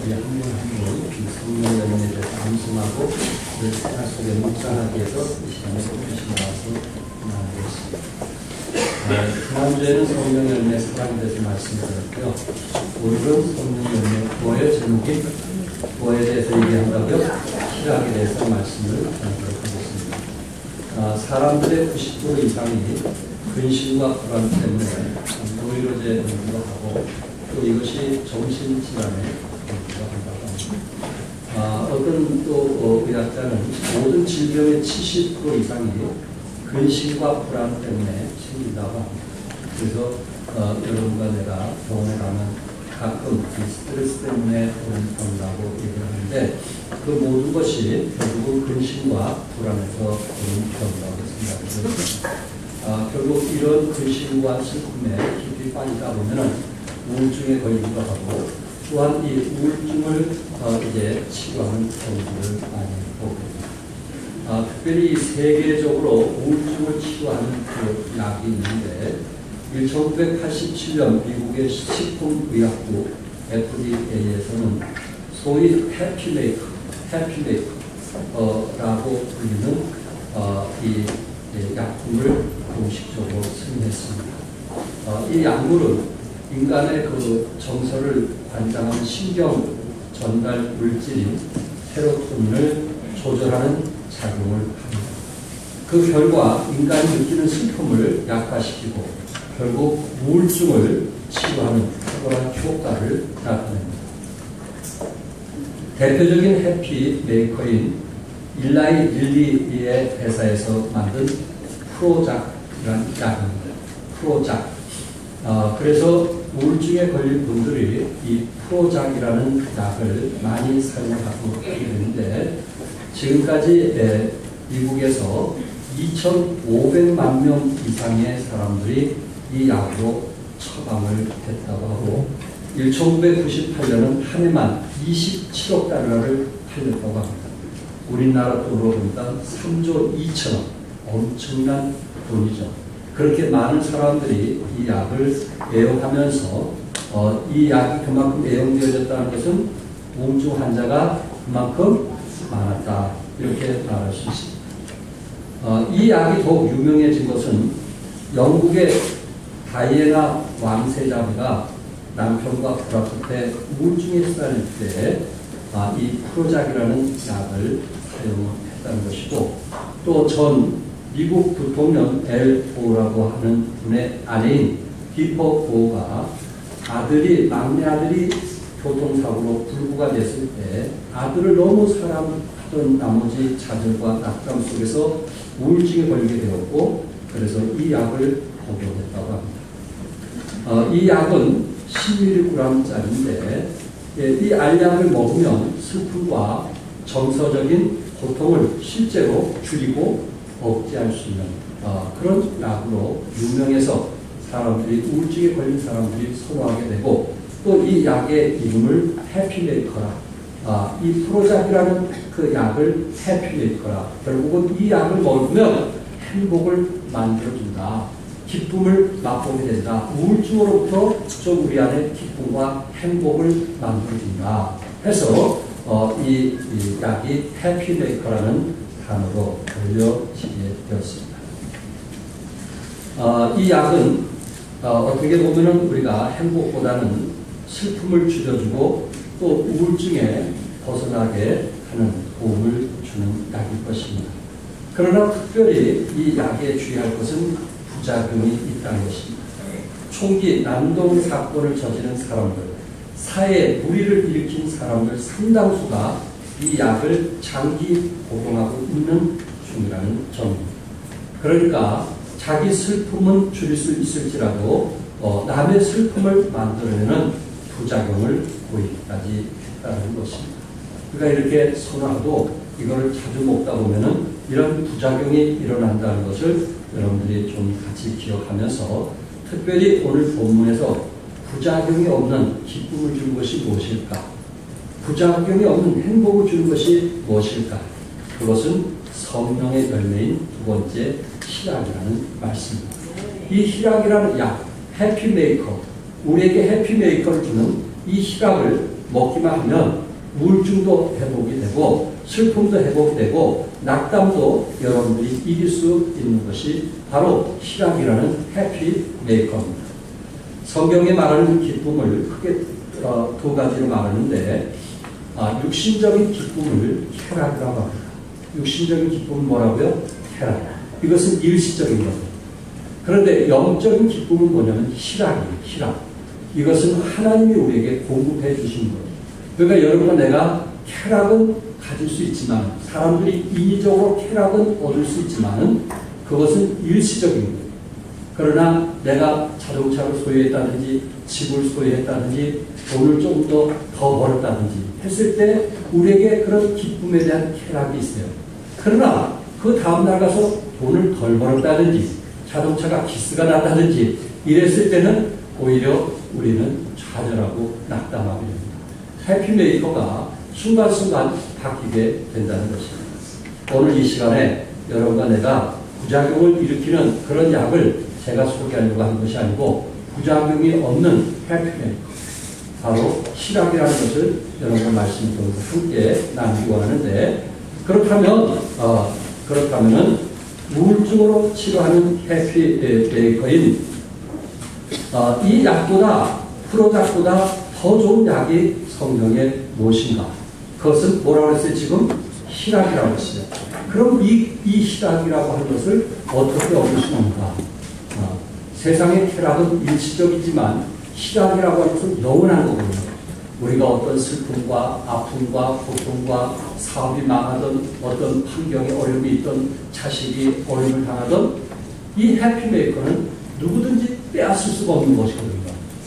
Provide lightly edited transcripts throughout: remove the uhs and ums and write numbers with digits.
우리 한 분 한 분 성령 연인에 대해서 암송하고 그 생활 속에 묵상하기 위해서 이 시간에 조금씩 나와서 나누겠습니다. 지난주에는 성령 연인의 사랑에 대해서 말씀드렸고요. 오늘은 성령 연인의 구원의 제목이 구원에 대해서 얘기한다고요. 희락에 대해서 말씀을 나누도록 하겠습니다. 사람들의 90% 이상이 근심과 불안 때문에 노이로제 공부도 하고 또 이것이 정신질환에 공부도 한다고 합니다. 어떤 또 의학자는 모든 질병의 70% 이상이 근심과 불안 때문에 생긴다고 합니다. 그래서 여러분과 내가 병원에 가면 가끔 스트레스 때문에 오는 병이라고 얘기를 하는데 그 모든 것이 결국은 근심과 불안에서 오는 병이라고 생각합니다. 결국 이런 근심과 슬픔에 깊이 빠지다 보면 우울증에 걸리기도 하고 또한 이 우울증을 이제 치료하는 경우를 많이 보고 있습니다. 특별히 세계적으로 우울증을 치료하는 그 약이 있는데 1987년 미국의 식품의약부 FDA에서는 소위 해피메이커라고 불리는 이 약품을 공식적으로 승인했습니다. 이 약물은 인간의 그 정서를 관장하는 신경 전달 물질인 세로토닌을 조절하는 작용을 합니다. 그 결과 인간이 느끼는 슬픔을 약화시키고 결국 우울증을 치료하는 탁월한 효과를 나타냅니다. 대표적인 해피메이커인 일라이 릴리의 회사에서 만든 프로작이라는 약입니다. 프로작. 그래서 우울증에 걸린 분들이 이 프로작이라는 약을 많이 사용하고 있는데 지금까지 미국에서 2,500만 명 이상의 사람들이 이 약으로 처방을 했다고 하고 1998년은 한 해만 27억 달러를 팔렸다고 합니다. 우리나라 돈으로 보니까 3조 2천억, 엄청난 돈이죠. 그렇게 많은 사람들이 이 약을 애용하면서 이 약이 그만큼 애용되어졌다는 것은 우울증 환자가 그만큼 많았다 이렇게 말할 수 있습니다. 이 약이 더욱 유명해진 것은 영국의 다이애나 왕세자비가 남편과 불화 끝에 우울증에 시달릴 때 이 프로작이라는 약을 사용했다는 것이고 또 전 미국 부통령 엘 고라고 하는 분의 아내인 디퍼 고가 막내 아들이 교통사고로 불구가 됐을 때 아들을 너무 사랑하던 나머지 자절과 낙담 속에서 우울증에 걸리게 되었고 그래서 이 약을 복용했다고 합니다. 이 약은 11g짜리인데 이 알약을 먹으면 슬픔과 정서적인 고통을 실제로 줄이고 억제할 수 있는 그런 약으로 유명해서 사람들이 우울증에 걸린 사람들이 선호하게 되고 또 이 약의 이름을 해피메이커라 이 프로작이라는 그 약을 해피메이커라 결국은 이 약을 먹으면 행복을 만들어준다 기쁨을 맛보게 된다 우울증으로부터 좀 우리 안에 기쁨과 행복을 만들어준다 해서 이 약이 해피메이커라는 단어로 알려지게 되었습니다. 이 약은 어떻게 보면 우리가 행복보다는 슬픔을 줄여주고 또 우울증에 벗어나게 하는 도움을 주는 약일 것입니다. 그러나 특별히 이 약에 주의할 것은 부작용이 있다는 것입니다. 총기 난동 사건을 저지른 사람들, 사회에 무리를 일으킨 사람들 상당수가 이 약을 장기 복용하고 있는 중이라는 점입니다. 그러니까 자기 슬픔은 줄일 수 있을지라도 남의 슬픔을 만들어내는 부작용을 보이기까지 했다는 것입니다. 그러니까 이렇게 선호하도 이걸 자주 먹다 보면은 이런 부작용이 일어난다는 것을 여러분들이 좀 같이 기억하면서 특별히 오늘 본문에서 부작용이 없는 기쁨을 주는 것이 무엇일까? 부작용이 없는 행복을 주는 것이 무엇일까? 그것은 성령의 열매인 두 번째 희락이라는 말씀입니다. 이 희락이라는 약, 해피메이커, 우리에게 해피메이커를 주는 이 희락을 먹기만 하면 우울증도 회복이 되고 슬픔도 회복이 되고 낙담도 여러분들이 이길 수 있는 것이 바로 희락이라는 해피 메이커입니다. 성경에 말하는 기쁨을 크게 두 가지로 말하는데 육신적인 기쁨을 쾌락이라고 합니다. 육신적인 기쁨은 뭐라고요? 쾌락. 이것은 일시적인 겁니다. 그런데 영적인 기쁨은 뭐냐면 희락이에요. 희락. 이것은 하나님이 우리에게 공급해 주신 거예요. 그러니까 여러분 내가 쾌락은 가질 수 있지만 사람들이 인위적으로 쾌락은 얻을 수 있지만 그것은 일시적인 거예요. 그러나 내가 자동차를 소유했다든지 집을 소유했다든지 돈을 좀 더 벌었다든지 했을 때 우리에게 그런 기쁨에 대한 쾌락이 있어요. 그러나 그 다음날 가서 돈을 덜 벌었다든지 자동차가 기스가 났다든지 이랬을 때는 오히려 우리는 좌절하고 낙담하게 됩니다. 해피메이커가 순간순간 바뀌게 된다는 것입니다. 오늘 이 시간에 여러분과 내가 부작용을 일으키는 그런 약을 제가 소개하려고 하는 것이 아니고 부작용이 없는 해피메이커 바로 희락이라는 것을 여러분과 말씀 통해서 함께 나누고 하는데 그렇다면은 우울증으로 치료하는 해피메이커인 이 약보다 프로작보다 더 좋은 약이 성경에 무엇인가? 그것은 뭐라고 했어요? 지금 희락이라고 했어요. 그럼 이 희락이라고 하는 것을 어떻게 얻을 수 있는가? 세상의 쾌락은 일시적이지만 희락이라고 하는 것은 영원한 거거든요. 우리가 어떤 슬픔과 아픔과 고통과 사업이 망하던 어떤 환경에 어려움이 있던 자식이 어려움을 당하던 이 해피메이커는 누구든지 빼앗을 수가 없는 것이거든요.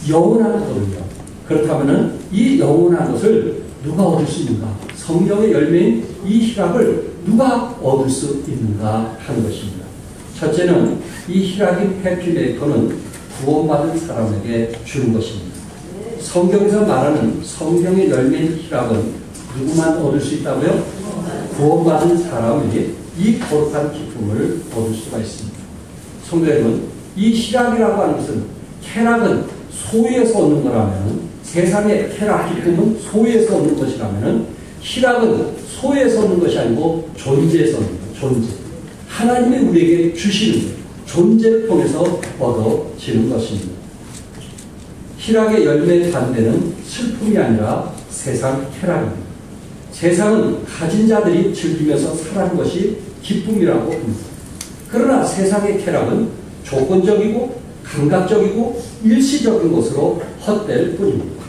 영원한 거거든요. 그렇다면 이 영원한 것을 누가 얻을 수 있는가? 성령의 열매인 이 희락을 누가 얻을 수 있는가 하는 것입니다. 첫째는 이 희락인 해피메이커는 구원받은 사람에게 주는 것입니다. 성경에서 말하는 성령의 열매인 희락은 누구만 얻을 수 있다고요? 구원받은 사람이 이 거룩한 기쁨을 얻을 수가 있습니다. 성도 여러분, 이 희락이라고 하는 것은 쾌락은 소유에서 얻는 거라면 세상의 쾌락, 기쁨은 소유에서 얻는 것이라면 희락은 소유에서 얻는 것이 아니고 존재에서 얻는 거예요. 존재. 하나님이 우리에게 주시는 거예요. 존재를 통해서 얻어지는 것입니다. 희락의 열매 반대는 슬픔이 아니라 세상 쾌락입니다. 세상은 가진 자들이 즐기면서 살아가는 것이 기쁨이라고 합니다. 그러나 세상의 쾌락은 조건적이고 감각적이고 일시적인 것으로 헛될 뿐입니다.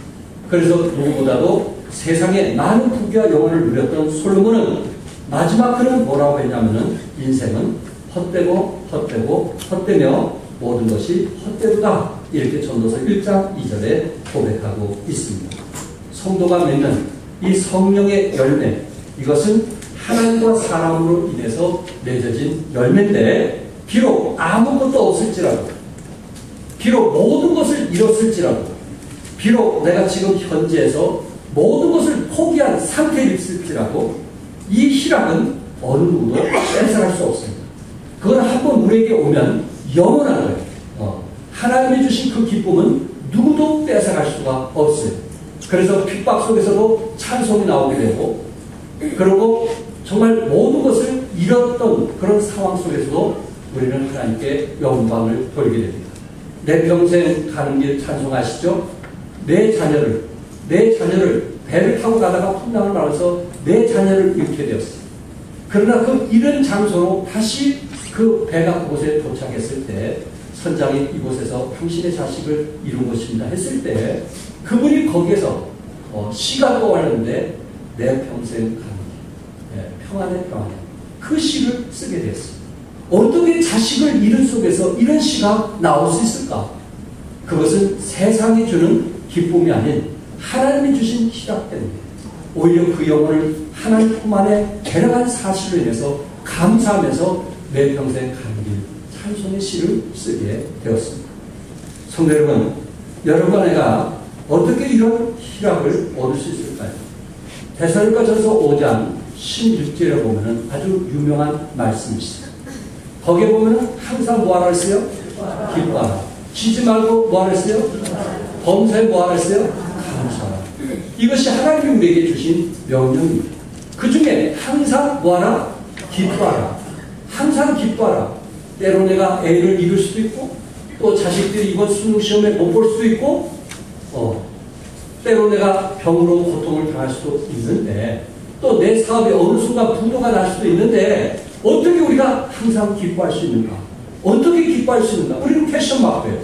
그래서 누구보다도 세상에 많은 부귀와 영혼을 누렸던 솔로몬은 마지막 그는 뭐라고 했냐면은 인생은 헛되고 헛되며 모든 것이 헛되도다. 이렇게 전도서 1장 2절에 고백하고 있습니다. 성도가 맺는 이 성령의 열매, 이것은 하나님과 사람으로 인해서 맺어진 열매인데 비록 아무것도 없을지라도 비록 모든 것을 잃었을지라도 비록 내가 지금 현재에서 모든 것을 포기한 상태에 있을지라도 이 희락은 어느 누구도 뺏어갈 수 없습니다. 그건 한번 우리에게 오면 영원한 거예요. 하나님이 주신 그 기쁨은 누구도 뺏어갈 수가 없어요. 그래서 핍박 속에서도 찬송이 나오게 되고 그리고 정말 모든 것을 잃었던 그런 상황 속에서도 우리는 하나님께 영광을 돌리게 됩니다. 내 평생 가는 길 찬송하시죠? 내 자녀를 배를 타고 가다가 풍랑을 맞아서 내 자녀를 잃게 되었어요. 그러나 그 잃은 장소로 다시 그 배가 그곳에 도착했을 때 선장이 이곳에서 당신의 자식을 이룬 것입니다 했을 때 그분이 거기에서 시가 떠왔는데 내 평생 가는 길, 평안의 평안에 그 시를 쓰게 되었습니다. 어떻게 자식을 잃은 속에서 이런 시가 나올 수 있을까? 그것은 세상이 주는 기쁨이 아닌 하나님이 주신 희락 때문에 오히려 그 영혼을 하나님 품 안에 데려간 사실로 인해서 감사하면서 내 평생 가는 길 찬송의 시를 쓰게 되었습니다. 성도 여러분, 여러분과 내가 어떻게 이런 희락을 얻을 수 있을까요? 데살로니가전서 5장 16절에 보면 아주 유명한 말씀이 있어요. 거기에 보면 항상 뭐하라 했어요? 기뻐하라. 쉬지 말고 뭐하라 했어요? 범사에 뭐하라 했어요? 감사하라. 이것이 하나님이 우리에게 주신 명령입니다. 그 중에 항상 뭐하라? 기뻐하라. 항상 기뻐하라. 때로 내가 애를 잃을 수도 있고, 또 자식들이 이번 수능 시험에 못 볼 수도 있고, 때로 내가 병으로 고통을 당할 수도 있는데, 또 내 사업에 어느 순간 분노가 날 수도 있는데, 어떻게 우리가 항상 기뻐할 수 있는가? 어떻게 기뻐할 수 있는가? 우리는 퀘션 마크예요.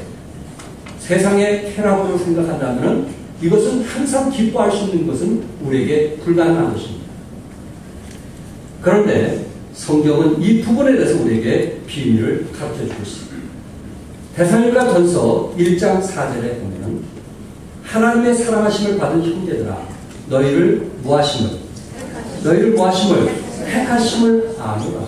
세상의 쾌락으로 생각한다면 이것은 항상 기뻐할 수 있는 것은 우리에게 불가능한 것입니다. 그런데 성경은 이 부분에 대해서 우리에게 비밀을 가르쳐주고 있습니다. 데살로니가 전서 1장 4절에 보면 하나님의 사랑하심을 받은 형제들아 너희를 무하심을 택하심을 아노라.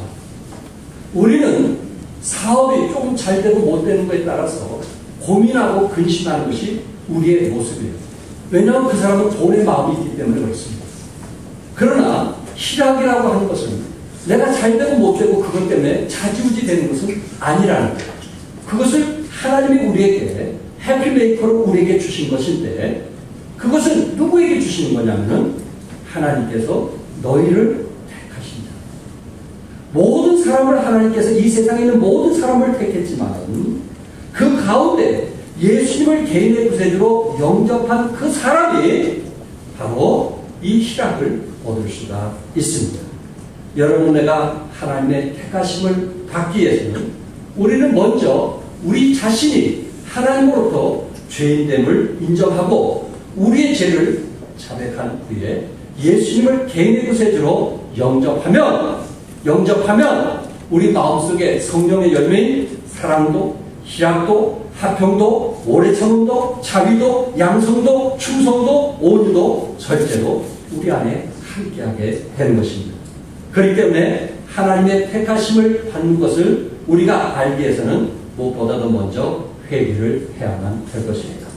우리는 사업이 조금 잘 되고 못 되는 것에 따라서 고민하고 근심하는 것이 우리의 모습이에요. 왜냐하면 그 사람은 돈의 마음이 있기 때문에 그렇습니다. 그러나 희락이라고 하는 것은 내가 잘 되고 못 되고 그것 때문에 좌지우지 되는 것은 아니라는 거예요. 그것을 하나님이 우리에게 해피메이커로 우리에게 주신 것인데 그것은 누구에게 주시는 거냐면은 하나님께서 너희를 택하신다. 모든 사람을 하나님께서 이 세상에 있는 모든 사람을 택했지만 그 가운데 예수님을 개인의 구세주로 영접한 그 사람이 바로 이 희락을 얻을 수가 있습니다. 여러분, 내가 하나님의 택하심을 받기 위해서는 우리는 먼저 우리 자신이 하나님으로부터 죄인됨을 인정하고 우리의 죄를 자백한 후에 예수님을 개인의 구세주로 영접하면 우리 마음속에 성령의 열매인 사랑도 희락도 화평도 오래 참음도 자비도 양성도 충성도 온유도 절제도 우리 안에 함께하게 되는 것입니다. 그렇기 때문에 하나님의 택하심을 받는 것을 우리가 알기 위해서는 무엇보다도 먼저 회개를 해야만 될 것입니다.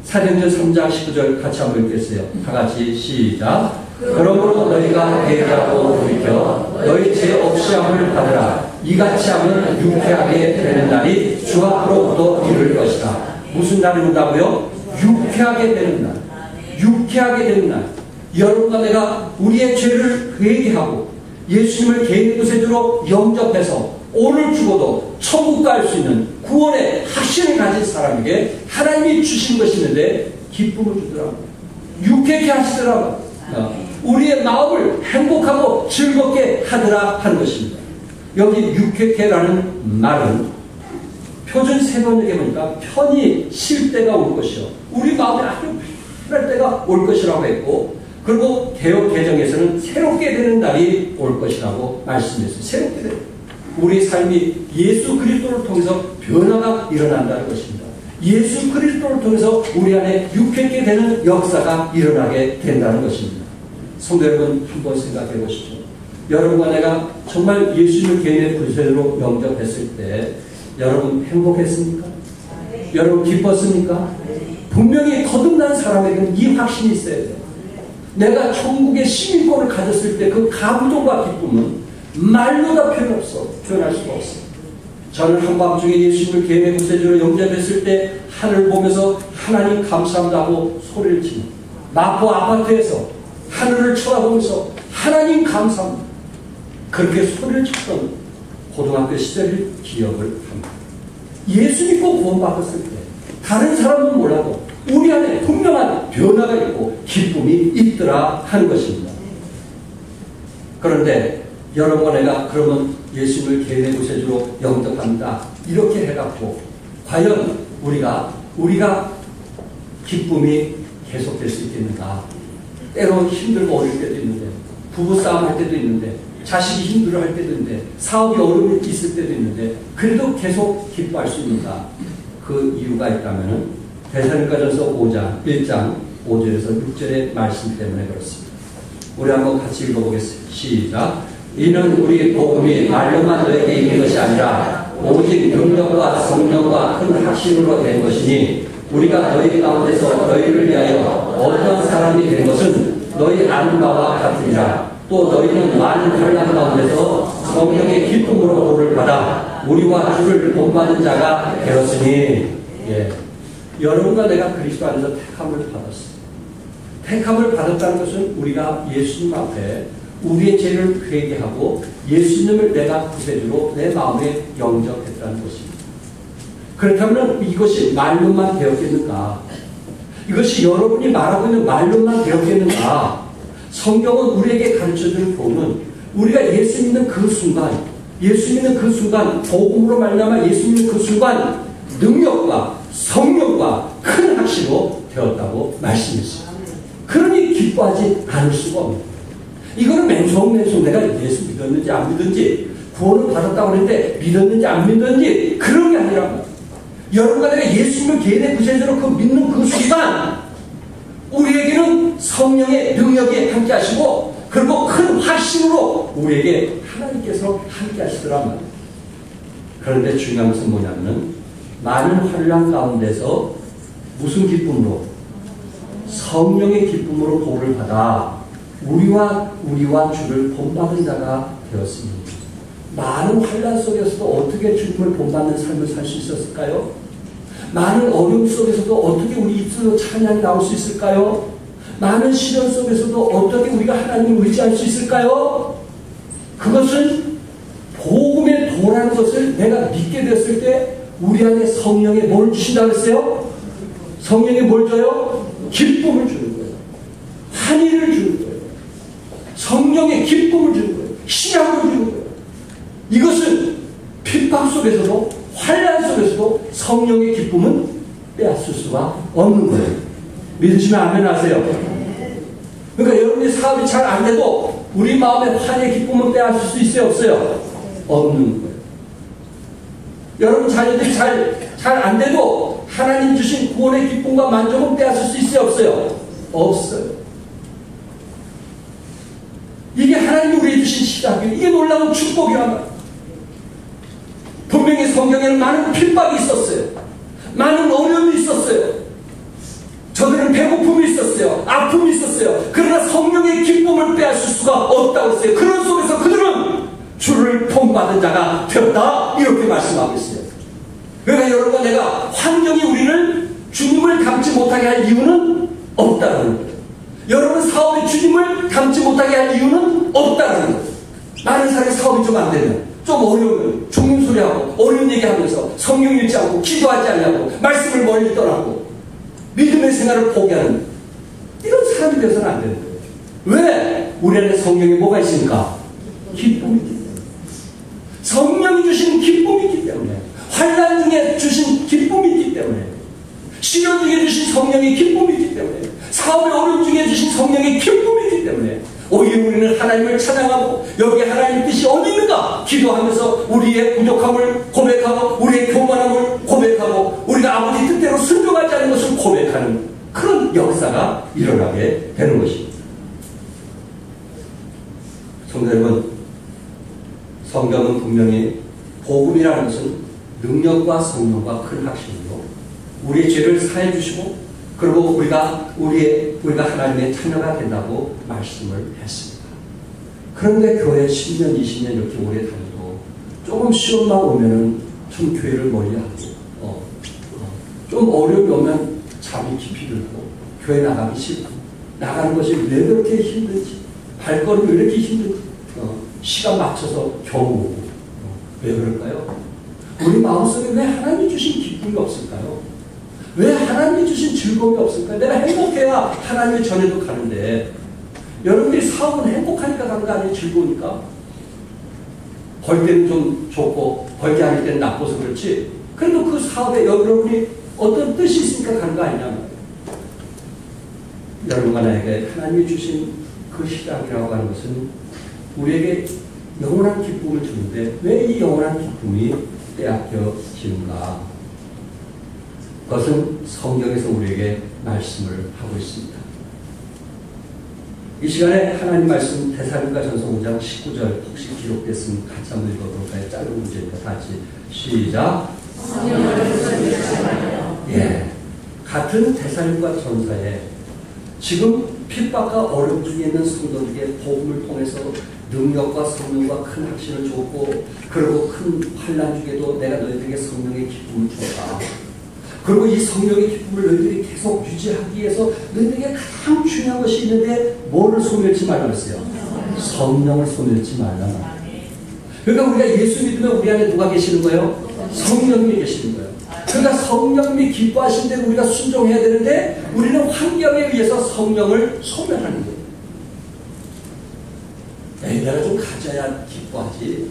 사도행전 3장 19절 같이 한번 읽겠어요. 다 같이 시작. 그러므로 너희가 회개하고 돌이켜 너희 죄 없이 함을 받으라. 이같이 하면 유쾌하게 되는 날이 주 앞으로부터 이룰 것이다. 무슨 날이 온다고요? 유쾌하게 되는 날. 유쾌하게 되는 날. 여러분과 내가 우리의 죄를 회개하고 예수님을 개인의 구세주로 영접해서 오늘 죽어도 천국 갈 수 있는 구원의 확신을 가진 사람에게 하나님이 주신 것이 있는데 기쁨을 주더라고요. 유쾌하게 하시더라고요. 우리의 마음을 행복하고 즐겁게 하더라 하는 것입니다. 여기 유쾌케라는 말은 표준 세번역에 보니까 편히 쉴 때가 올 것이요. 우리 마음이 아주 편할 때가 올 것이라고 했고, 그리고 개역 개정에서는 새롭게 되는 날이 올 것이라고 말씀했어요. 새롭게 되는. 우리 삶이 예수 그리스도를 통해서 변화가 일어난다는 것입니다. 예수 그리스도를 통해서 우리 안에 유쾌하게 되는 역사가 일어나게 된다는 것입니다. 성도 여러분, 한번 생각해 보십시오. 여러분과 내가 정말 예수님을 개인의 구세주로 영접했을 때 여러분 행복했습니까? 여러분 기뻤습니까? 분명히 거듭난 사람에게는 이 확신이 있어야 돼요. 내가 천국의 시민권을 가졌을 때 그 감동과 기쁨은 말로 다 표현할 수가 없어요. 저는 한밤중에 예수님을 개인의 구세주로 영접했을 때 하늘을 보면서 하나님 감사합니다고 소리를 치는, 마포 아파트에서 하늘을 쳐다보면서 하나님 감사합니다 그렇게 소리를 쳤던 고등학교 시절을 기억을 합니다. 예수 믿고 구원받았을 때 다른 사람은 몰라도 우리 안에 분명한 변화가 있고 기쁨이 있더라 하는 것입니다. 그런데 여러분과 내가 그러면 예수님을 개인의 구세주로 영접한다 이렇게 해갖고 과연 우리가 기쁨이 계속될 수 있겠는가? 때로 힘들고 어릴 때도 있는데, 부부싸움 할 때도 있는데, 자식이 힘들어 할 때도 있는데, 사업이 어려움이 있을 때도 있는데, 그래도 계속 기뻐할 수 있는가? 그 이유가 있다면 데살로니가전서 5장 1장 5절에서 6절의 말씀 때문에 그렇습니다. 우리 한번 같이 읽어보겠습니다. 시작. 이는 우리 복음이 말로만 너에게 있는 것이 아니라 오직 능력과 성령과 큰 확신으로 된 것이니 우리가 너희 가운데서 너희를 위하여 어떤 사람이 된 것은 너희 아는 바와 같으니라. 또 너희는 많은 환난 가운데서 성령의 기쁨으로 도를 받아 우리와 주를 본받은 자가 되었으니. 여러분과 내가 그리스도 안에서 택함을 받았어요. 택함을 받았다는 것은 우리가 예수님 앞에 우리의 죄를 회개하고 예수님을 내가 구세주로 내 마음에 영접했다는 것입니다. 그렇다면 이것이 말로만 되었겠는가? 이것이 여러분이 말하고 있는 말로만 되었겠는가? 성경은 우리에게 가르쳐주는 교훈은 우리가 예수 믿는 그 순간, 복음으로 말미암아 예수 믿는 그 순간 능력과 성령과 큰 확신으로 되었다고 말씀했습니다. 그러니 기뻐하지 않을 수가 없는 거예요. 이거는 맨속 내가 예수 믿었는지 안 믿었는지, 구원을 받았다고 했는데 믿었는지 안 믿었는지 그런 게 아니라, 여러분과 내가 예수님을 개인의 구세주로 믿는 그 순간 우리에게는 성령의 능력이 함께 하시고, 그리고 큰 확신으로 우리에게 하나님께서 함께 하시더란 말이에요. 그런데 중요한 것은 뭐냐면, 많은 환난 가운데서 무슨 기쁨으로? 성령의 기쁨으로 도를 받아 우리와 주를 본받은 자가 되었습니다. 많은 환난 속에서도 어떻게 주님을 본받는 삶을 살 수 있었을까요? 많은 어려움 속에서도 어떻게 우리 입술로 찬양이 나올 수 있을까요? 많은 시련 속에서도 어떻게 우리가 하나님을 의지할 수 있을까요? 그것은 복음의 도라는 것을 내가 믿게 됐을 때 우리 안에 성령이 뭘 주신다고 했어요? 성령이 뭘 줘요? 기쁨을 주는 거예요. 환희를 주는 거예요. 성령의 기쁨을 주는 거예요. 희락을 주는 거예요. 이것은 핍박 속에서도 환난 속에서도 성령의 기쁨은 빼앗을 수가 없는 거예요. 믿으시면 아멘 하세요. 그러니까 여러분이 사업이 잘 안 돼도 우리 마음의 환희의 기쁨은 빼앗을 수 있어요? 없어요? 없는 거예요. 여러분 자녀들이 잘 안 돼도 하나님 주신 구원의 기쁨과 만족은 빼앗을 수 있어요? 없어요? 없어요. 이게 하나님이 우리에게 주신 시작이에요. 이게 놀라운 축복이란 말이에요. 분명히 성경에는 많은 핍박이 있었어요. 많은 어려움이 있었어요. 저들은 배고픔이 있었어요. 아픔이 있었어요. 그러나 성령의 기쁨을 빼앗을 수가 없다고 했어요. 그런 속에서 그들은 주를 본받은 자가 되었다, 이렇게 말씀하고 있어요. 그러니까 여러분, 내가 환경이 우리를 주님을 닮지 못하게 할 이유는 없다는 거예요. 여러분 사업에 주님을 닮지 못하게 할 이유는 없다는 거예요. 많은 사람이 사업이 좀 안 되면, 좀 어려우면 죽는 소리하고 어려운 얘기하면서 성경 읽지 않고 기도하지 않냐고, 말씀을 멀리 떠나고 믿음의 생활을 포기하는 이런 사람이 되어서는 안 되는 거예요. 왜? 우리 안에 성령에 뭐가 있습니까? 기쁨이 있기 때문에. 성령이 주신 기쁨이 있기 때문에, 환난 중에 주신 기쁨이 있기 때문에, 시련 중에 주신 성령의 기쁨이 있기 때문에, 사업의 어려움 중에 주신 성령의 기쁨이 있기 때문에 오히려 우리는 하나님을 찬양하고, 여기 하나님 뜻이 어디 있는가 기도하면서 우리의 부족함을 고백하고, 우리의 교만함을 고백하고, 우리가 아버지 뜻대로 순종하지 않는 것을 고백하는 그런 역사가 일어나게 되는 것입니다. 성도 여러분, 성경은 분명히 복음이라는 것은 능력과 성령과 큰 확신으로 우리의 죄를 사해 주시고, 그리고 우리가 하나님의 자녀가 된다고 말씀을 했습니다. 그런데 교회 10년, 20년 이렇게 오래 다니고 조금 시험만 오면은 좀 교회를 멀리하고, 좀 어려움이 오면 잠이 깊이 들고 교회 나가기 싫고, 나가는 것이 왜 그렇게 힘든지, 발걸음이 왜 이렇게 힘든지, 시간 맞춰서 겨우 오고, 왜 그럴까요? 우리 마음속에 왜 하나님이 주신 기쁨이 없을까요? 왜 하나님이 주신 즐거움이 없을까요? 내가 행복해야 하나님의 전에도 가는데, 여러분들이 사업은 행복하니까 가는 거 아니에요? 즐거우니까? 벌 때는 좀 좋고 벌지 않을 때는 나빠서 그렇지, 그래도 그 사업에 여러분이 어떤 뜻이 있으니까 가는 거 아니냐. 여러분과 나에게 하나님이 주신 그 시작이라고 하는 것은 우리에게 영원한 기쁨을 주는데, 왜 이 영원한 기쁨이 빼앗겨지는가? 그것은 성경에서 우리에게 말씀을 하고 있습니다. 이 시간에 하나님 말씀 데살로니가전서 5장 19절 혹시 기록됐으면 같이 한번 읽어볼까요? 짧은 짧은 문제니까 다 같이 시작. 예, 같은 데살로니가전서에 지금 핍박과 어려움 중에 있는 성도들에게 복음을 통해서 능력과 성령과 큰 확신을 줬고, 그리고 큰 환난 중에도 내가 너희들에게 성령의 기쁨을 줬다. 그리고 이 성령의 기쁨을 너희들이 계속 유지하기 위해서 너희들에게 가장 중요한 것이 있는데 뭐를 소멸치 말라고 했어요? 성령을 소멸치 말라고. 그러니까 우리가 예수 믿으면 우리 안에 누가 계시는 거예요? 성령님이 계시는 거예요. 그러니까 성령님이 기뻐하신 대로 우리가 순종해야 되는데 우리는 환경에 의해서 성령을 소멸하는 거예요. 에이, 내가 좀 가져야 기뻐하지.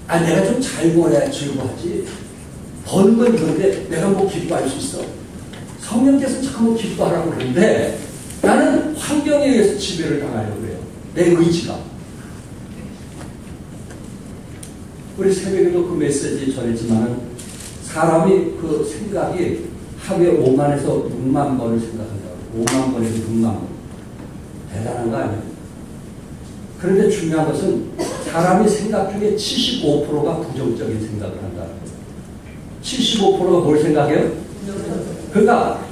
아, 내가 좀 잘 벌어야 즐거워하지. 버는 건 좋은데 내가 뭐 기뻐할 수 있어? 성령께서 자꾸 기뻐하라고 그러는데 나는 환경에 의해서 지배를 당하려고 그래요. 내 의지가. 우리 새벽에도 그 메시지 전했지만은 사람이 그 생각이 하루에 5만에서 6만 번을 생각한다고. 5만 번에서 6만 번. 대단한 거 아니에요? 그런데 중요한 것은 사람이 생각 중에 75%가 부정적인 생각을 한다. 75%가 뭘 생각해요? 그러니까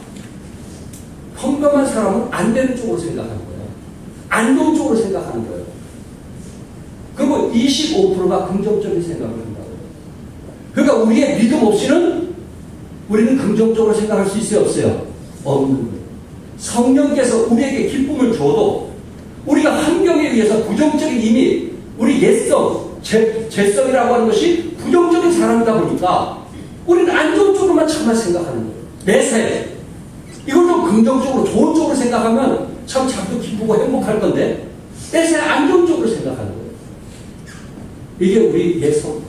평범한 사람은 안 되는 쪽으로 생각하는 거예요. 안 좋은 쪽으로 생각하는 거예요. 그리고 25%가 긍정적인 생각을 한다고요. 그러니까 우리의 믿음 없이는 우리는 긍정적으로 생각할 수 있어요? 없어요? 없는 거예요. 성령께서 우리에게 기쁨을 줘도 우리가 환경에 의해서 부정적인 이미 우리 옛성, 죄성이라고 하는 것이 부정적인 사람이다 보니까 우리는 안 좋은 쪽으로만 참만 생각하는 거예요. 내세. 이걸 좀 긍정적으로 좋은 쪽으로 생각하면 참 자기도 기쁘고 행복할 건데 내세 안 좋은 쪽으로 생각하는 거예요. 이게 우리 옛성입니다.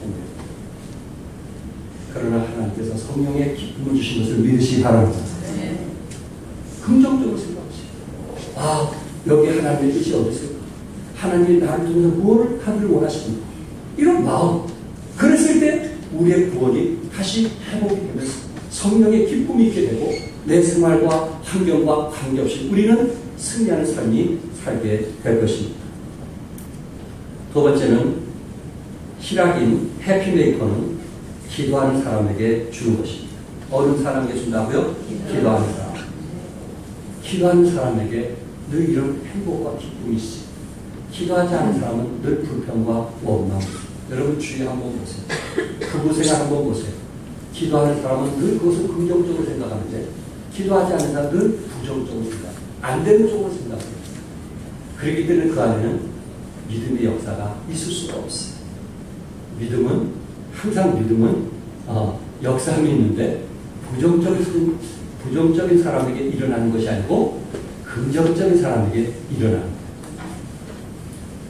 그러나 하나님께서 성령의 기쁨을 주신 것을 믿으시기 바랍니다. 긍정적으로 생각하시고 아, 여기 하나님의 뜻이 어디 있을까? 하나님이 나를 통해서 무엇을 하기를 원하십니까? 이런 마음. 그랬을 때 우리의 구원이 다시 회복이 되면서 성령의 기쁨이 있게 되고 내 생활과 환경과 관계없이 우리는 승리하는 삶이 살게 될 것입니다. 두 번째는 희락인 해피메이커는 기도하는 사람에게 주는 것입니다. 어느 사람에게 준다고요? 기도하는 사람. 기도하는 사람에게 늘 이런 행복과 기쁨이 있어요. 기도하지 않은 사람은 늘 불평과 원망. 여러분 주위 한번 보세요. 부부 생활 한번 보세요. 기도하는 사람은 늘 그것을 긍정적으로 생각하는데 기도하지 않는 사람은 늘 부정적으로 생각해요. 안 되는 쪽으로 생각해요. 그렇기 때문에 그 안에는 믿음의 역사가 있을 수가 없어요. 믿음은 항상 역사함이 있는데 부정적인 사람에게 일어나는 것이 아니고 긍정적인 사람에게 일어나는 거예요.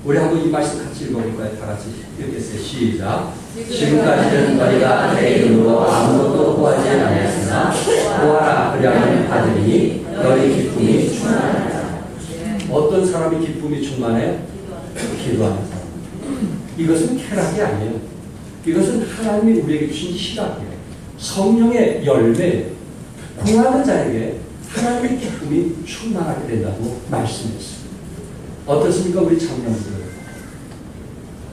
우리 한번 이 말씀 같이 읽어볼까요? 다 같이 읽겠어요. 시작. 지금까지는 너희가 내 이름으로 아무것도 구하지 않았으나 구하라 그리하면 받으리니 너희 기쁨이 충만하다. 어떤 사람이 기쁨이 충만해요? 기도하는 사람. 이것은 쾌락이 아니에요. 이것은 하나님이 우리에게 주신 희락이에요. 성령의 열매. 구하는 자에게 하나님의 기쁨이 충만하게 된다고 말씀했어요. 어떻습니까? 우리 청년들.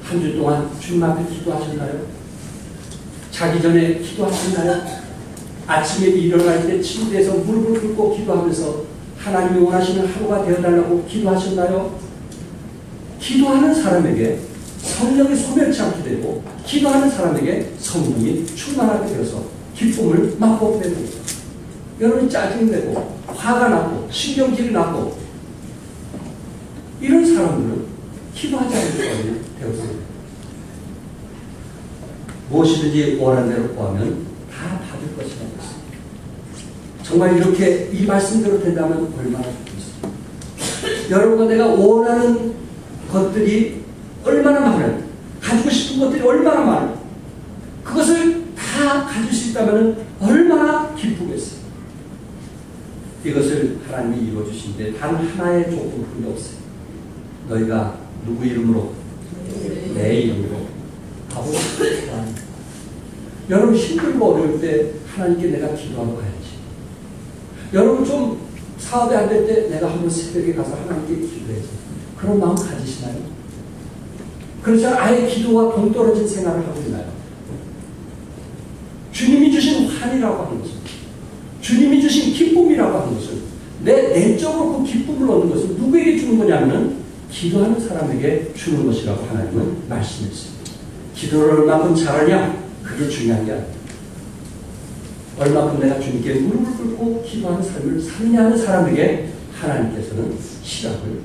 한 주 동안 주님 앞에 기도하셨나요? 자기 전에 기도하셨나요? 아침에 일어날 때 침대에서 무릎을 꿇고 기도하면서 하나님이 원하시는 하루가 되어달라고 기도하셨나요? 기도하는 사람에게 성령이 소멸치 않게 되고 기도하는 사람에게 성령이 충만하게 되어서 기쁨을 맛보게 되는 거죠. 여러분이 짜증내고 화가 나고 신경질이 나고 이런 사람들은 기도하지 않는 사람이 되었어요. 무엇이든지 원하는 대로 구하면 다 받을 것이라고 했습니다. 정말 이렇게 이 말씀대로 된다면 얼마나 좋겠습니까? 여러분과 내가 원하는 것들이 얼마나 많아요. 가지고 싶은 것들이 얼마나 많아요. 그것을 다 가질 수 있다면 얼마나 기쁘겠어요. 이것을 하나님이 이루어주신데 단 하나의 조건뿐이 없어요. 너희가 누구 이름으로? 내 이름으로 하고 여러분 힘들고 어려울 때 하나님께 내가 기도하러 가야지. 여러분 좀 사업이 안 될 때 내가 한번 새벽에 가서 하나님께 기도해야지. 그런 마음 가지시나요? 그렇지 않아요? 아예 기도와 동떨어진 생활을 하고 있나요? 주님이 주신 환이라고 하는 것은, 주님이 주신 기쁨이라고 하는 것은, 내 내적으로 그 기쁨을 얻는 것은 누구에게 주는 거냐면 기도하는 사람에게 주는 것이라고 하나님은 말씀했습니다. 기도를 얼마큼 잘하냐? 그게 중요한 게 아닙니다. 얼마큼 내가 주님께 무릎을 꿇고 기도하는 삶을 사느냐 하는 사람에게 하나님께서는 시각을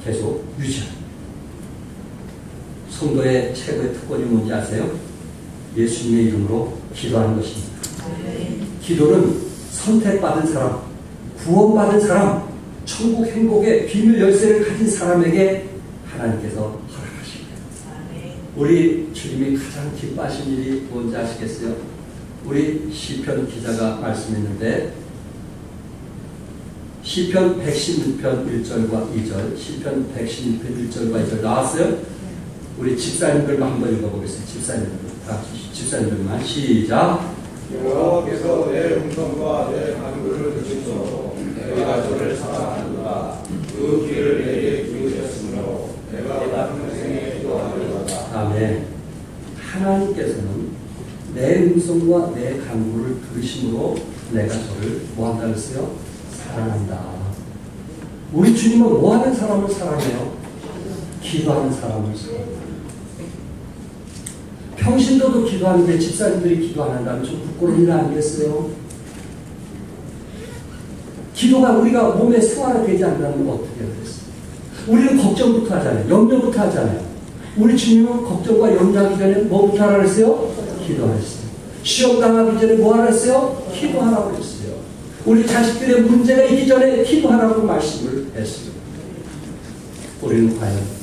계속 유지합니다. 성도의 최고의 특권이 뭔지 아세요? 예수님의 이름으로 기도하는 것입니다. 기도는 선택받은 사람, 구원받은 사람, 천국 행복의 비밀 열쇠를 가진 사람에게 하나님께서 허락하십니다. 우리 주님이 가장 기뻐하신 일이 뭔지 아시겠어요? 우리 시편 기자가 말씀했는데 시편 116편 1절과 2절, 시편 116편 1절과 2절 나왔어요? 우리 집사님들만 한번 읽어보겠습니다. 집사님들만 시작. 여호와께서 내 음성과 내 간구를 들으시고 내가 저를 사랑하노라. 그 귀를 내게 기울였으므로 내가 평생에 기도하리로다. 아멘. 하나님께서는 내 음성과 내 간구를 들으심으로 내가 저를 뭐한다 그랬어요? 사랑한다. 우리 주님은 뭐하는 사람을 사랑해요? 기도하는 사람을 사랑해요. 평신도도 기도하는데 집사님들이 기도 안 한다면 좀 부끄러운 일 아니겠어요? 기도가 우리가 몸에 생활화되지 않는다면 어떻게 되겠어요? 우리는 걱정부터 하잖아요. 염려부터 하잖아요. 우리 주님은 걱정과 염려하기 전에 뭐부터 하라 그랬어요? 기도하랬어요. 시험 당하기 전에 뭐 하라 그랬어요? 기도하라고 그랬어요. 우리 자식들의 문제가 있기 전에 기도하라고 말씀을 했어요. 우리는 과연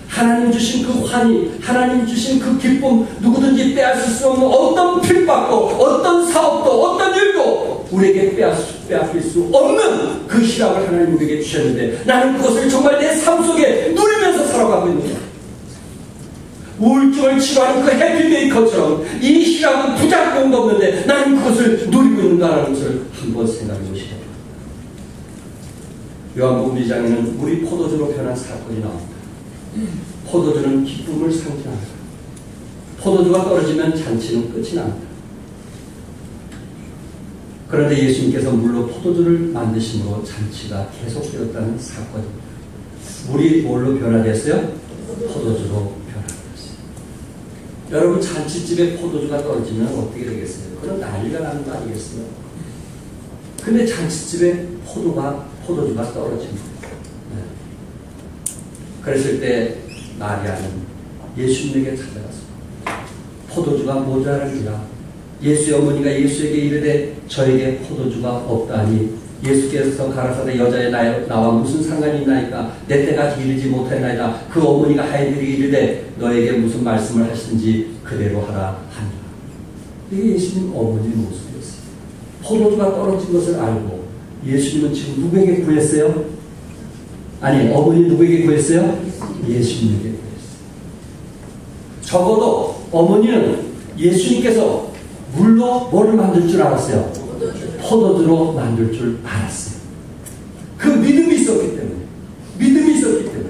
하나님 주신 그 환희, 하나님 주신 그 기쁨, 누구든지 빼앗을 수 없는 어떤 핍박도, 어떤 사업도, 어떤 일도 우리에게 빼앗길 수 없는 그 희락을 하나님 우리에게 주셨는데 나는 그것을 정말 내 삶 속에 누리면서 살아가고 있는 거야. 우울증을 치료하는 그 해피메이커처럼 이 희락은 부작용도 없는데 나는 그것을 누리고 있는가라는 것을 한번 생각해 보시기 바랍니다. 요한복음 2장에는 물이 포도주로 변한 사건이 나옵니다. 포도주는 기쁨을 상징합니다. 포도주가 떨어지면 잔치는 끝이 납니다. 그런데 예수님께서 물로 포도주를 만드심으로 잔치가 계속되었다는 사건입니다. 물이 뭘로 변화됐어요? 포도주로 변화됐어요. 여러분 잔치집에 포도주가 떨어지면 어떻게 되겠어요? 그건 난리가 나는 거 아니겠어요? 근데 잔치집에 포도주가 떨어집니다. 그랬을 때 마리아는 예수님에게 찾아갔습니다. 포도주가 모자랄지라. 예수의 어머니가 예수에게 이르되 저에게 포도주가 없다니 예수께서 가라사대 여자의 나와 무슨 상관이 있나이까 내 때가 이르지 못하나이다. 그 어머니가 하인들이 이르되 너에게 무슨 말씀을 하신지 그대로 하라 하니라. 이게 예수님 어머니의 모습이었어요. 포도주가 떨어진 것을 알고 예수님은 지금 누구에게 구했어요? 아니 어머니 누구에게 구했어요? 예수님에게 구했어요. 적어도 어머니는 예수님께서 물로 뭐를 만들 줄 알았어요? 포도주로 만들 줄 알았어요. 그 믿음이 있었기 때문에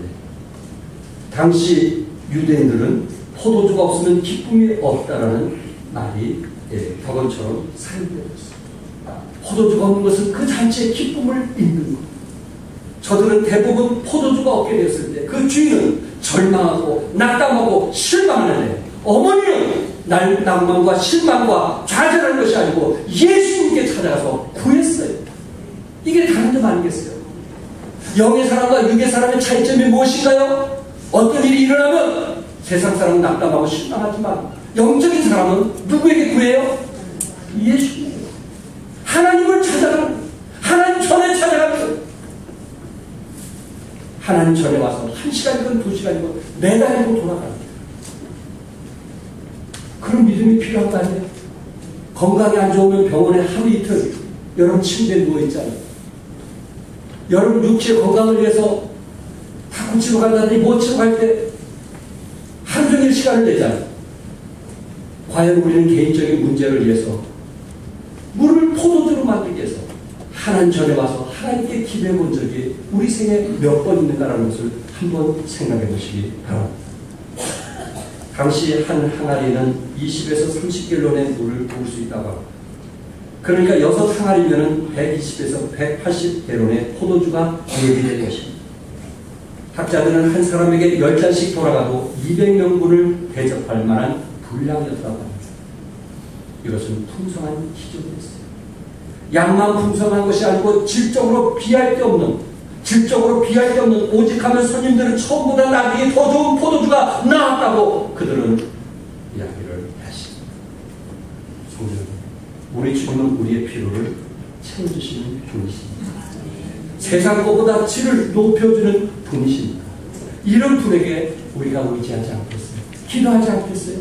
당시 유대인들은 포도주가 없으면 기쁨이 없다라는 말이 격언처럼 사용되고 있습니다. 포도주가 없는 것은 그 잔치의 기쁨을 잃는 것. 저들은 대부분 포도주가 없게 되었을 때 그 주인은 절망하고 낙담하고 실망하는데 어머니는 낭만과 실망과 좌절하는 것이 아니고 예수님께 찾아가서 구했어요. 이게 다른 점 아니겠어요? 영의 사람과 육의 사람의 차이점이 무엇인가요? 어떤 일이 일어나면 세상 사람은 낙담하고 실망하지만 영적인 사람은 누구에게 구해요? 예수님. 하나님을 찾아가는, 하나님 전에 찾아가는 거예요. 하나님 전에 와서 1시간이건 2시간이건 매달리고 돌아가는 거예요. 그런 믿음이 필요한 거 아니에요? 건강이 안 좋으면 병원에 하루 이틀 여러분 침대에 누워있잖아요. 여러분 육체 건강을 위해서 다 고치러 간다더니 못 치러 갈 때 하루 종일 시간을 내잖아요. 과연 우리는 개인적인 문제를 위해서 물을 포도주로 만들기 위해서 하나님 전에 와서 하나님께 기도해 본 적이 우리 생에 몇 번 있는가라는 것을 한번 생각해 보시기 바랍니다. 당시 한 항아리는 20에서 30갤론의 물을 부을 수 있다고 합니다. 그러니까 6항아리면 120에서 180갤론의 포도주가 예비된 것입니다. 학자들은 한 사람에게 10잔씩 돌아가도 200명분을 대접할 만한 분량이었다고 합니다. 이것은 풍성한 기적이었어요. 양만 풍성한 것이 아니고 질적으로 비할 데 없는 오직 하면 손님들은 처음보다 나중에 더 좋은 포도주가 나왔다고 그들은 이야기를 했습니다. 우리 주님은 우리의 필요를 채워주시는 분이십니다. 세상 것보다 질을 높여주는 분이십니다. 이런 분에게 우리가 의지하지 않겠어요? 기도하지 않겠어요?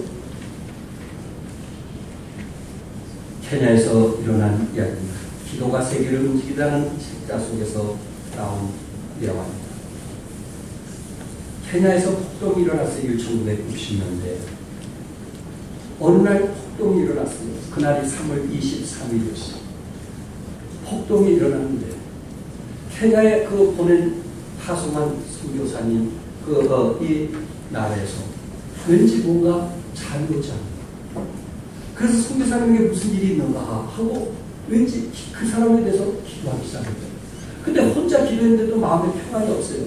케냐에서 일어난 이야기입니다. 기도가 세계를 움직이다는 책자 속에서 나온 이야기입니다. 케냐에서 폭동이 일어났어요. 1960년대. 어느 날 폭동이 일어났어요. 그날이 3월 23일이었어요. 폭동이 일어났는데 케냐에 그 보낸 파송한 선교사님 이 나라에서 왠지 뭔가 잠이 오지 않는다. 그래서 선교사님에게 무슨 일이 있는가 하고 왠지 그 사람에 대해서 기도하기 시작했어요. 근데 혼자 기도했는데도 마음에 평안이 없어요.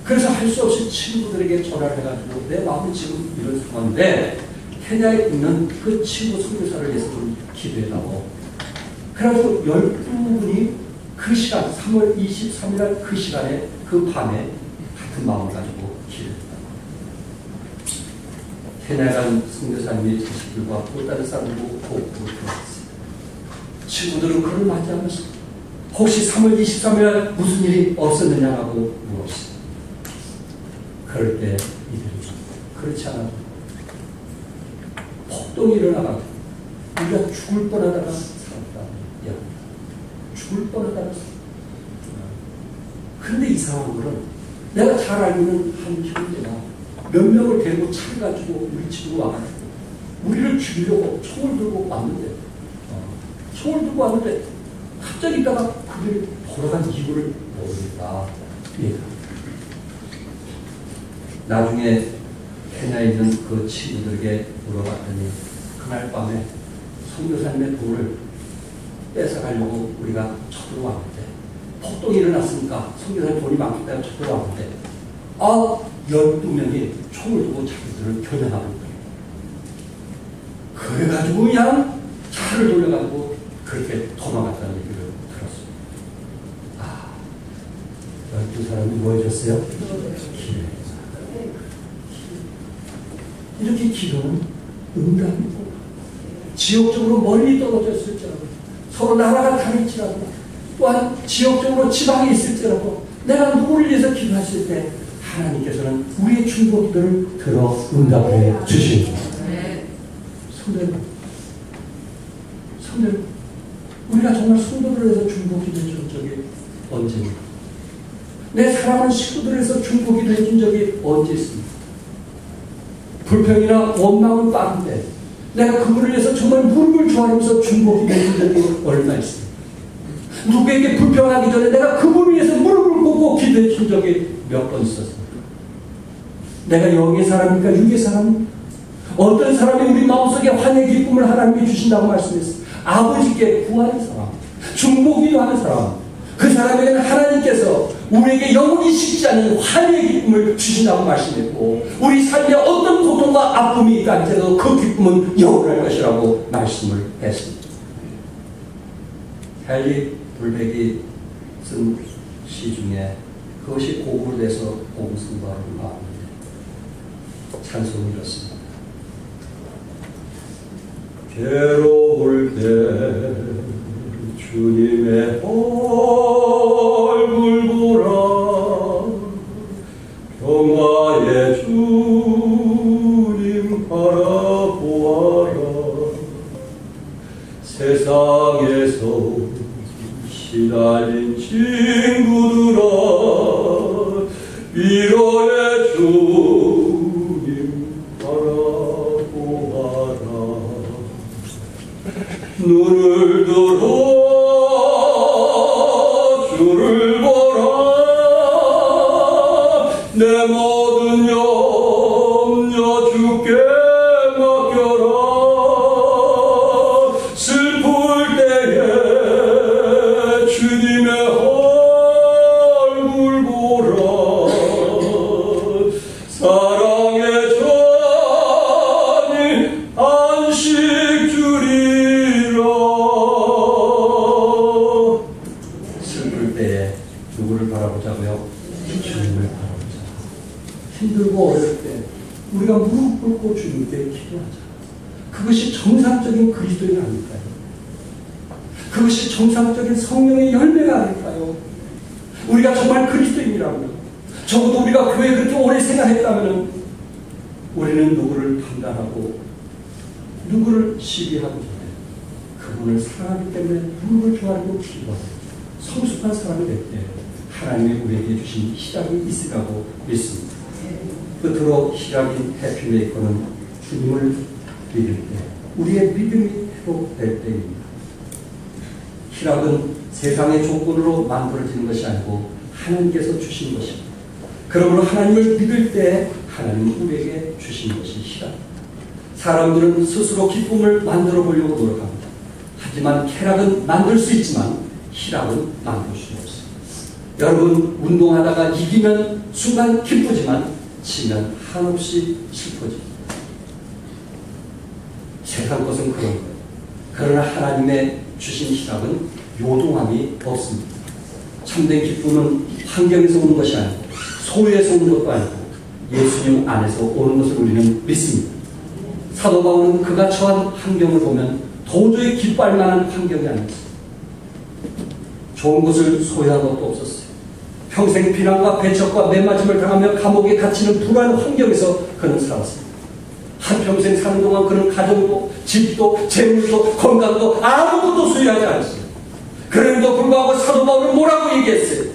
그래서 할 수 없이 친구들에게 전화를 해가지고 내 마음이 지금 이런 상황인데 케냐에 있는 그 친구 선교사를 위해서 좀 기도해달라고. 그래가지고 12분이 그 시간 3월 23일 그 시간에 그 밤에 같은 마음을 가지고 기도했다. 케냐에 간 선교사님이 자식들과 또 다른 사람들과 복부를 들어갔어요. 친구들은 그를 맞이하면서 혹시 3월 23일 무슨 일이 없었느냐고 물었어요. 그럴 때 이들이 그렇지 않아도 폭동이 일어나가지고 우리가 죽을 뻔하다가 살았다. 야, 죽을 뻔하다가 살았다. 그런데 이상한 거는 내가 잘 알고 있는 한 형제가 몇 명을 데리고 차를 가지고 우리 집으로 와가지고 우리를 죽이려고 총을 들고 왔는데 갑자기 있다가 그들이 돌아간 이유를 모르겠다. 나중에 케냐에 있는 그 친구들에게 물어봤더니 그날 밤에 선교사님의 돈을 뺏어가려고 우리가 쳐들어왔는데 폭동이 일어났으니까 선교사님 돈이 많기 때문에 쳐들어왔는데 12명이 총을 두고 자기들을 겨냥하고 있더래요. 그래가지고 그냥 차를 돌려가지고 그렇게 도망갔다는 얘기를 들었어요. 12사람이 뭐 해줬어요? 기도했어요. 이렇게 기도는 응답이고 지역적으로 멀리 떨어져 있을지라도 서로 나라가 다를지라도 또한 지역적으로 지방에 있을지라도 내가 누구를 위해서 기도했을 때 하나님께서는 우리의 중보 기도를 들어 응답해 주십니다. 손대로 우리가 정말 성도들을 위해서 중보 기도해 준 적이 언제입니까? 내 사랑하는 식구들을 위해서 중보 기도해 준 적이 언제 있습니까? 불평이나 원망은 빠른데 내가 그분을 위해서 정말 무릎을 조아리면서 중보 기도해 준 적이 얼마 있습니까? 누구에게 불평하기 전에 내가 그분을 위해서 무릎을 꿇고 기도해 준 적이 몇 번 있었습니까? 내가 영의 사람입니까? 육의 사람입니까? 어떤 사람이 우리 마음속에 환희 기쁨을 하나님이 주신다고 말씀했어요. 아버지께 구하는 사람, 중보기도하는 사람, 그 사람에게는 하나님께서 우리에게 영원히 식지 않는 환희의 기쁨을 주신다고 말씀했고 우리 삶에 어떤 고통과 아픔이 있다 할지라도 그 기쁨은 영원할 것이라고 말씀을 했습니다. 헨리 불백이 쓴 시 중에 그것이 곡으로 돼서 복음성가를 나왔는데 찬송이 이렇습니다. 괴로울 때 주님의 얼굴 보라 평화의 주님 바라보아라 세상에서 시달린 친구들아 위로의 주님 바라보아라 눈을 들어 주를 보라 내 모든 염려 주께 맡겨라 슬플 때에 주님의 얼굴 보라 사랑의 전이 안식 주님을 바라보자. 힘들고 어려울 때 우리가 무릎 꿇고 주님께 기도하자. 그것이 정상적인 그리스도인 아닐까요? 그것이 정상적인 성령의 열매가 아닐까요? 우리가 정말 그리스도인이라면, 적어도 우리가 교회 그렇게 오래 생활했다면 우리는 누구를 판단하고 누구를 시비하기 전에 그분을 사랑하기 때문에 누구를 좋아하고 기도하고 성숙한 사람이 될 때 하나님이 우리에게 주신 희락이 있으라고 믿습니다. 끝으로 희락인 해피메이커는 주님을 믿을 때 우리의 믿음이 회복될 때입니다. 희락은 세상의 조건으로 만들어지는 것이 아니고 하나님께서 주신 것입니다. 그러므로 하나님을 믿을 때 하나님은 우리에게 주신 것이 희락. 사람들은 스스로 기쁨을 만들어 보려고 노력합니다. 하지만 쾌락은 만들 수 있지만 희락은 만들 수 없습니다. 여러분, 운동하다가 이기면 순간 기쁘지만 지면 한없이 슬퍼집니다. 세상 것은 그런 거예요. 그러나 하나님의 주신 희락은 요동함이 없습니다. 참된 기쁨은 환경에서 오는 것이 아니고 소유에서 오는 것도 아니고 예수님 안에서 오는 것을 우리는 믿습니다. 사도 바울은 그가 처한 환경을 보면 도저히 기뻐할 만한 환경이 아니었습니다. 좋은 것을 소유한 것도 없었어요. 평생 비난과 배척과 매맞음을 당하며 감옥에 갇히는 불안한 환경에서 그는 살았습니다. 한평생 사는 동안 그는 가정도 집도 재물도 건강도 아무것도 소유하지 않았어요. 그럼에도 불구하고 사도 바울은 뭐라고 얘기했어요?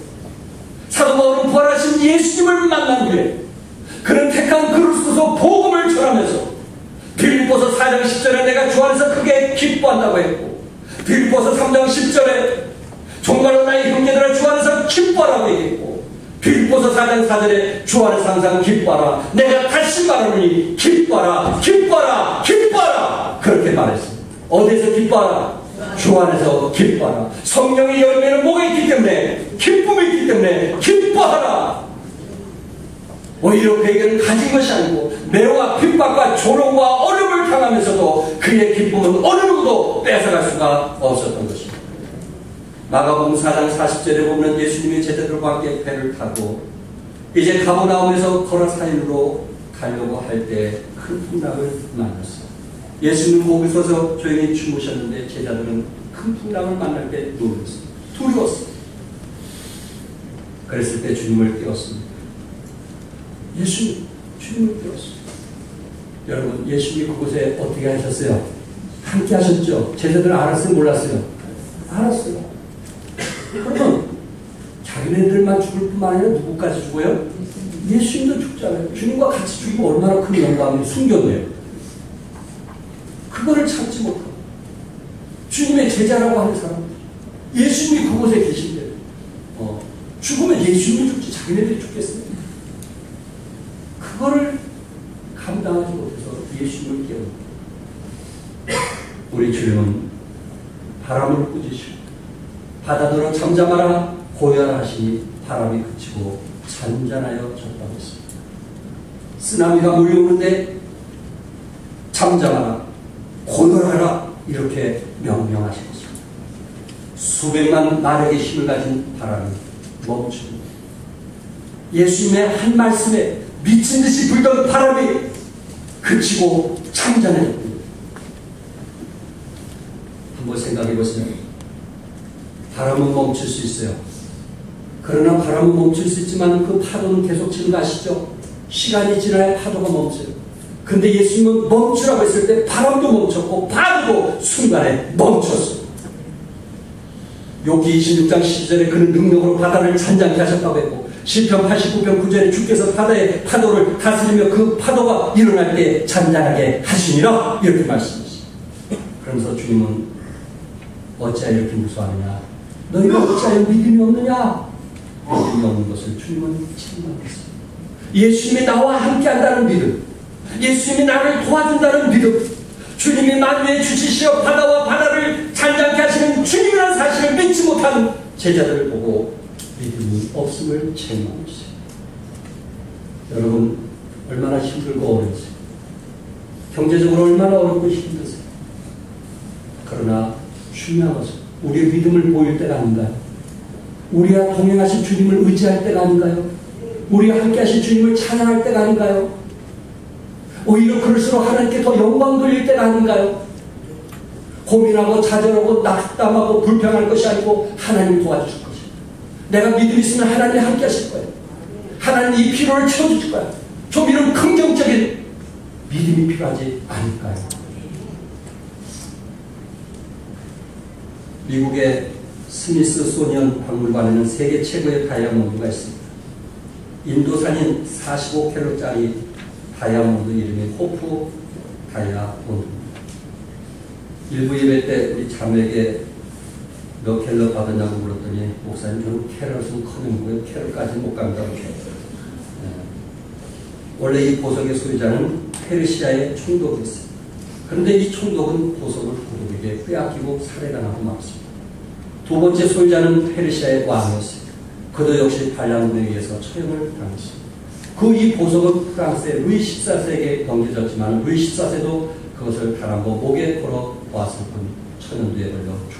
사도 바울은 부활하신 예수님을 만난 후에 그는 택한 그릇 서서 복음을 전하면서 빌립보서 4장 10절에 내가 주 안에서 크게 기뻐한다고 했고, 빌립보서 3장 10절에 정말로 나의 형제들아 주 안에서 기뻐하라고 얘기했고, 빌립보서 4장 4절에 주 안에서 항상 기뻐하라. 내가 다시 말하노니 기뻐하라, 기뻐하라, 기뻐하라. 그렇게 말했습니다. 어디서 기뻐하라? 주 안에서 기뻐하라. 성령의 열매는 뭐가 있기 때문에, 기쁨이 있기 때문에 기뻐하라. 오히려 그에게는 가진 것이 아니고 매와 핍박과 조롱과 어려움을 당하면서도 그의 기쁨은 어느 누구도 뺏어갈 수가 없었던 것입니다. 마가복음 4장 40절에 보면 예수님이 제자들과 함께 배를 타고 이제 가버나움에서 거라사인으로 가려고 할 때 큰 풍랑을 만났어요. 예수님은 거기 서서 조용히 주무셨는데 제자들은 큰 풍랑을 만날 때 놀랐어요. 두려웠어요. 그랬을 때 주님을 깨웠습니다. 주님을 깨웠어요. 여러분, 예수님이 그곳에 어떻게 하셨어요? 함께 하셨죠? 제자들은 알았어요? 몰랐어요? 알았어요. 그러면 자기네들만 죽을 뿐만 아니라 누구까지 죽어요? 예수님도 죽잖아요. 주님과 같이 죽이고 얼마나 큰 영광이 숨겨둬요. 그거를 참지 못하고 주님의 제자라고 하는 사람, 예수님이 그곳에 계신데 죽으면 예수님이 죽지 자기네들이 죽겠어요? 그거를 감당하지 못해서 예수님을 깨웁니다. 우리 주님은 바람을 꾸짖으시고 바다들어 잠잠하라 고요하라 하시니 바람이 그치고 잔잔하여 졌다고 했습니다. 쓰나미가 몰려오는데 잠잠하라 고요하라 이렇게 명령하셨습니다. 수백만 마력의 힘을 가진 바람이 멈춥니다. 예수님의 한 말씀에 미친 듯이 불던 바람이 그치고 잠잠해졌습니다. 한번 생각해 보세요. 바람은 멈출 수 있어요. 그러나 바람은 멈출 수 있지만 그 파도는 계속 치는 거 아시죠? 시간이 지나야 파도가 멈춰요. 근데 예수님은 멈추라고 했을 때 바람도 멈췄고 파도도 순간에 멈췄어요. 욥기 26장 12절에 그는 능력으로 바다를 잔잔케 하셨다고 했고 시편 89편 9절에 주께서 바다의 파도를 다스리며 그 파도가 일어날 때 잔잔하게 하시니라 이렇게 말씀하시죠. 그러면서 주님은 어찌하여 이렇게 무서워하느냐? 너희가 어찌하여 믿음이 없느냐? 믿음이 없는 것을 주님은 책망했습니다. 예수님이 나와 함께한다는 믿음, 예수님이 나를 도와준다는 믿음, 주님이 만유에 주시시어 바다와 바다를 잔잔케 하시는 주님이라는 사실을 믿지 못하는 제자들을 보고 믿음이 없음을 책망했어요. 여러분, 얼마나 힘들고 어려우세요? 경제적으로 얼마나 어렵고 힘드세요? 그러나 중요한 것은 우리의 믿음을 보일 때가 아닌가요? 우리와 동행하신 주님을 의지할 때가 아닌가요? 우리와 함께 하신 주님을 찬양할 때가 아닌가요? 오히려 그럴수록 하나님께 더 영광 돌릴 때가 아닌가요? 고민하고 좌절하고 낙담하고 불평할 것이 아니고 하나님 도와주실 것입니다. 내가 믿음 있으면 하나님이 함께 하실 거예요. 하나님 이 피로를 채워주실 거예요. 좀 이런 긍정적인 믿음이 필요하지 않을까요? 미국의 스미스소니언 박물관에는 세계 최고의 다이아몬드가 있습니다. 인도산인 45캐럿짜리 다이아몬드 이름이 호프 다이아몬드입니다. 일부 예배 때 우리 자매에게 몇 캘럿 받았냐고 물었더니 목사님 저는 캐럿은 커능고요. 캐럿까지는 못 갑니다. 원래 이 보석의 소유자는 페르시아의 총독이었습니다. 그런데 이 총독은 보석을 고독에게 빼앗기고 살해당하고 말았습니다. 두 번째 소유자는 페르시아의 왕이었습니다. 그도 역시 발람군에 의해서 처형을 당했습니다. 그 이 보석은 프랑스의 루이 14세에게 넘겨졌지만 루이 14세도 그것을 달아고 목에 걸어 보았을 뿐 천연두에 걸려